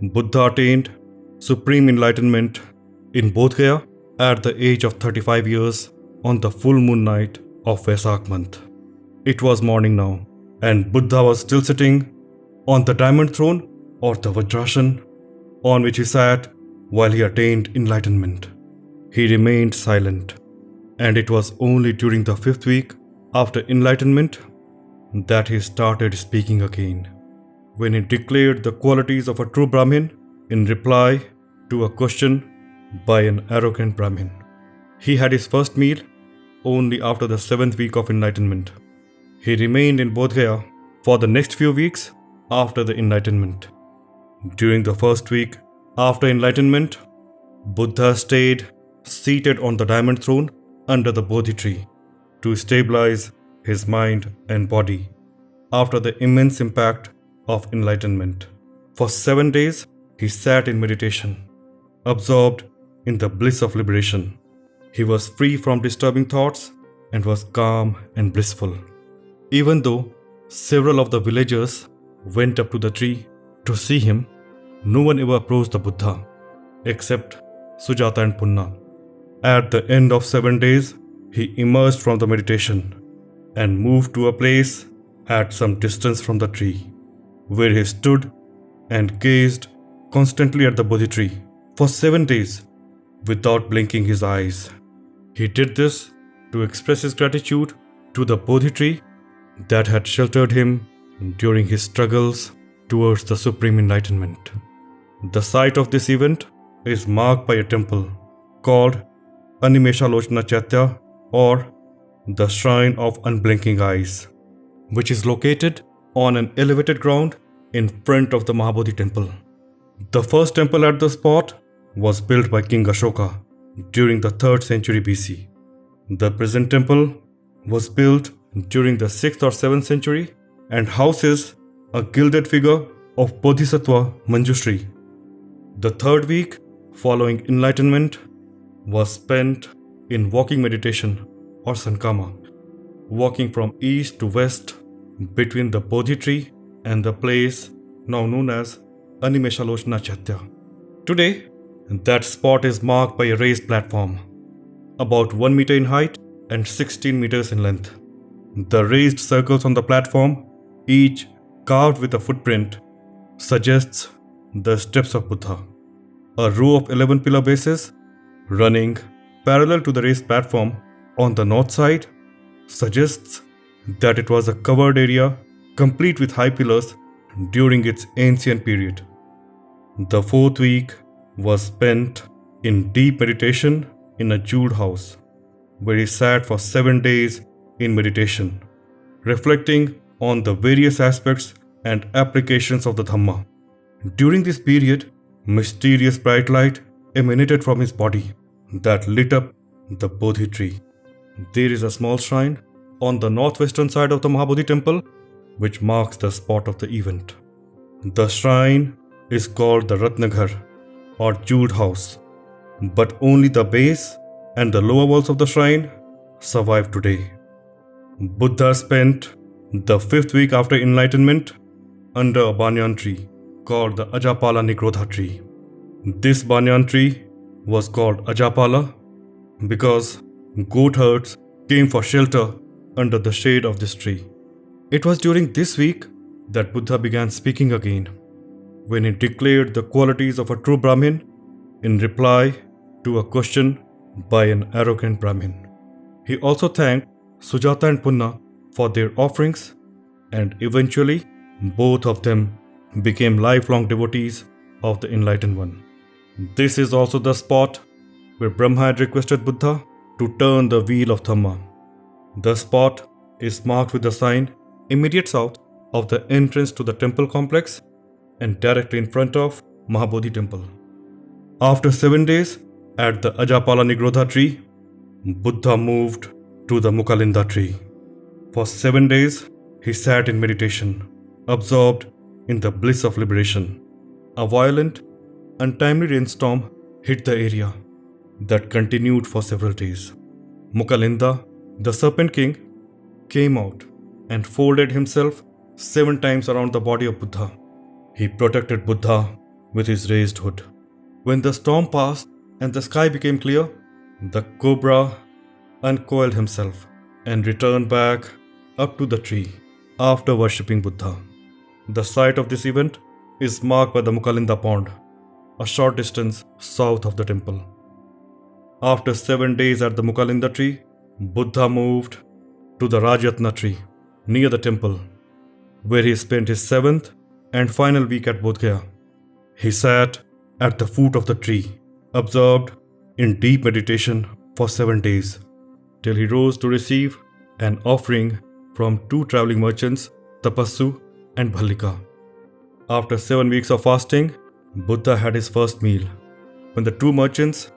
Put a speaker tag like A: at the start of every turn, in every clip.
A: Buddha attained supreme enlightenment in Bodhgaya at the age of 35 years on the full moon night of Vesak month. It was morning now, and Buddha was still sitting on the diamond throne or the Vajrasana on which he sat while he attained enlightenment. He remained silent, and it was only during the 5th week after enlightenment that he started speaking again, when he declared the qualities of a true Brahmin in reply to a question by an arrogant Brahmin. He had his first meal only after the 7th week of enlightenment. He remained in Bodhgaya for the next few weeks after the enlightenment. During the first week after enlightenment, Buddha stayed seated on the diamond throne under the Bodhi tree to stabilize his mind and body after the immense impact of enlightenment. For 7 days, he sat in meditation, absorbed in the bliss of liberation. He was free from disturbing thoughts and was calm and blissful. Even though several of the villagers went up to the tree to see him, no one ever approached the Buddha except Sujata and Punna. At the end of 7 days, he emerged from the meditation and moved to a place at some distance from the tree, where he stood and gazed constantly at the Bodhi tree for 7 days without blinking his eyes. He did this to express his gratitude to the Bodhi tree that had sheltered him during his struggles towards the supreme enlightenment. The site of this event is marked by a temple called Animeshalochana Chaitya, or the Shrine of Unblinking Eyes, which is located on an elevated ground in front of the Mahabodhi temple. The first temple at the spot was built by King Ashoka during the 3rd century BC. The present temple was built during the 6th or 7th century and houses a gilded figure of Bodhisattva Manjushri. The 3rd week following enlightenment was spent in walking meditation or sankama, walking from east to west between the Bodhi tree and the place now known as Animeshalochana Chaitya. Today, that spot is marked by a raised platform, about 1 meter in height and 16 meters in length. The raised circles on the platform, each carved with a footprint, suggests the steps of Buddha. A row of 11 pillar bases running parallel to the raised platform on the north side suggests that it was a covered area complete with high pillars during its ancient period. The 4th week was spent in deep meditation in a jeweled house, where he sat for 7 days in meditation, reflecting on the various aspects and applications of the Dhamma. During this period, mysterious bright light emanated from his body that lit up the Bodhi tree. There is a small shrine on the northwestern side of the Mahabodhi temple, which marks the spot of the event. The shrine is called the Ratnaghar, or jeweled house, but only the base and the lower walls of the shrine survive today. Buddha spent the 5th week after enlightenment under a banyan tree called the Ajapala Nikrodha tree. This banyan tree was called Ajapala because goat herds came for shelter under the shade of this tree. It was during this week that Buddha began speaking again, when he declared the qualities of a true Brahmin in reply to a question by an arrogant Brahmin. He also thanked Sujata and Punna for their offerings, and eventually both of them became lifelong devotees of the Enlightened One. This is also the spot where Brahma had requested Buddha to turn the wheel of Dhamma. The spot is marked with the sign immediate south of the entrance to the temple complex and directly in front of Mahabodhi temple. After 7 days at the Ajapala Nikrodha tree, Buddha moved to the Mukalinda tree. For 7 days, he sat in meditation, absorbed in the bliss of liberation. A violent, untimely rainstorm hit the area that continued for several days. Mukalinda, the serpent king, came out and folded himself 7 times around the body of Buddha. He protected Buddha with his raised hood. When the storm passed and the sky became clear, the cobra uncoiled himself and returned back up to the tree after worshipping Buddha. The site of this event is marked by the Mukalinda pond, a short distance south of the temple. After 7 days at the Mukalinda tree, Buddha moved to the Rajyatna tree near the temple, where he spent his 7th and final week at Bodhgaya. He sat at the foot of the tree, absorbed in deep meditation for 7 days, till he rose to receive an offering from 2 traveling merchants, Tapassu and Bhallika. After 7 weeks of fasting, Buddha had his first meal. When the 2 merchants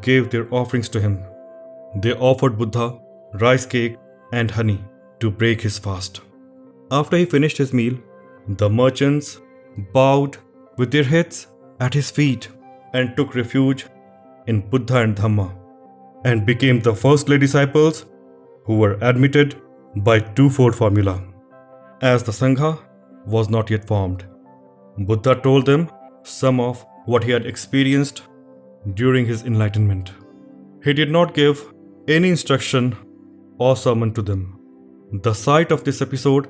A: gave their offerings to him, they offered Buddha rice cake and honey to break his fast. After he finished his meal, the merchants bowed with their heads at his feet and took refuge in Buddha and Dhamma, and became the first lay disciples who were admitted by twofold formula. As the Sangha was not yet formed, Buddha told them some of what he had experienced during his enlightenment. He did not give any instruction or sermon to them. The site of this episode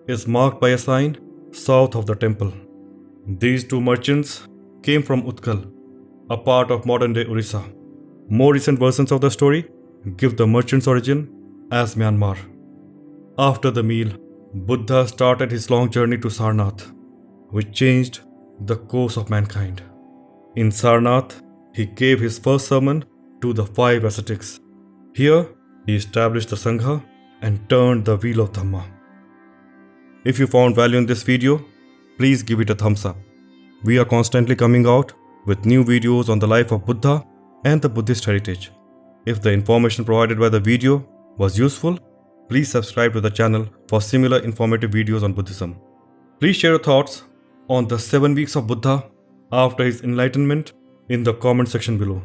A: is marked by a sign south of the temple. These 2 merchants came from Utkal, a part of modern-day Orissa. More recent versions of the story give the merchants' origin as Myanmar. After the meal, Buddha started his long journey to Sarnath, which changed the course of mankind. In Sarnath, he gave his first sermon to the 5 ascetics. Here, he established the Sangha and turned the wheel of Dhamma. If you found value in this video, please give it a thumbs up. We are constantly coming out with new videos on the life of Buddha and the Buddhist heritage. If the information provided by the video was useful, please subscribe to the channel for similar informative videos on Buddhism. Please share your thoughts on the 7 weeks of Buddha after his enlightenment in the comment section below.